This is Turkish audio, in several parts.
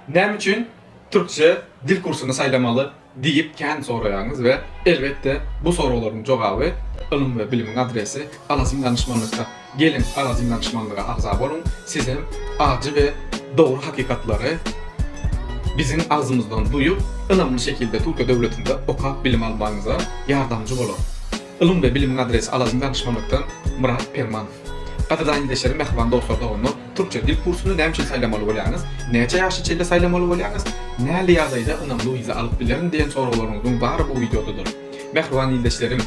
Näme üçin Türkçe dil kursunu saylamalı diýip kän soraýaňyz we elbetde bu soraklaryň jogaby Ilm we Bilimin adresi Alazim danışmanlykda. Gelin Alazim danışmanlyga agza bolun. Sizem acı we dogry hakikatlary bizim ağzımızdan duyup ılımlı şekilde Türkiye Devleti'nde okap bilim almanıza yardımcı bolun. Ilm we Bilimin adresi Alazim danışmanlykdan Murat Permanov. Adadan deşerim mehman dostlar da onu Türkçe dil kursunu näme üçin saylamaly bolýaňyz? Neçe ýaşy çelde saylamaly bolýaňyz? Näle ýagdaýda ynamly wiza alyp bilerin diýen soraklaryňyzyň bary bu videodadyr. Mehman ýyldaşlarym,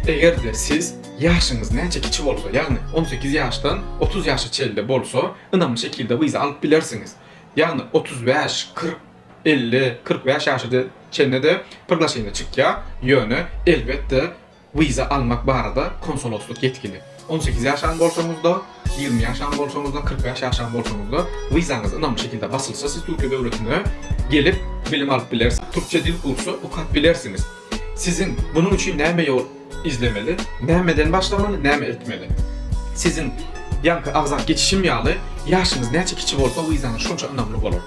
egerde siz ýaşyňyz näçe kiçik bolsa, ýagny 18 ýaşdan 30 ýaşy çelde bolsa, ynamly şekilde wiza alyp bilersiňiz. Ýagny 35, 40, 50, 45 ýaşy çende pırlaşyna çykýa ýöne elbetde wiza almak barada konsolosluk yetkili. 18 ýaşan bolsaňyz da, 20 ýaşan bolsaňyz da, 45 ýaşan bolsaňyz da wizaňyz ynamly şekilde basylsa siz Türkiýe Devletine gelip bilim alyp bilersiňiz. Türkçe dil kursu okap bilersiňiz. Sizin bunun üçin näme ýol izlemeli, nämeden başlamaly, näme etmeli? Sizin ýanky agzak geçişim ýaly ýaşyňyz näçe kiçik bolsa wizaňyz şonça ynamly bolar.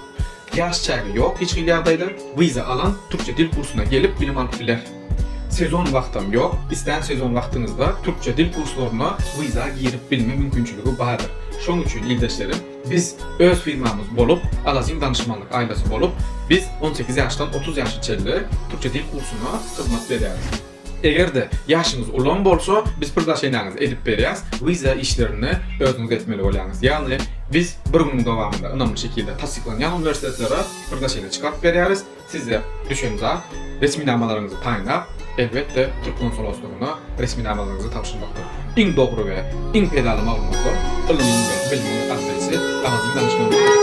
Ýaş çägi ýok, hiç ýagdaýda wiza alan Türkçe dil kursuna gelip bilim alyp biler. Sezon wagtym ýok. İstän sezon wagtyňyzda Türkçe dil kurslaryna wiza girip bilme mümkinçiligi bardyr. Şoň üçin ildeşlerim, biz öz firmamız bolup, Alazim danışmanlyk aýlasy bolup, biz 18 ýaşdan 30 ýaşy çelde Türkçe dil kursuna hyzmat berýäris. Egerde ýaşyňyz ulan bolsa, biz pırdaşyňyz edip berýäris. Wiza işlerini özüňiz etmeli bolýaňyz. Ýagny biz bir günüň dowamında ynamly şekilde tasdiklanýan universitetlere pırdaşyny çykaryp berýäris. Size düşen zat resminamalaryňyzy taýinap, elbette Türk konsolosluğuna resminamalaryňyzy tapşyrmakdyr. Iň dogry we iň pedaly maglumatlar Ilm we Bilimin adresi Alazim danışmanlyk.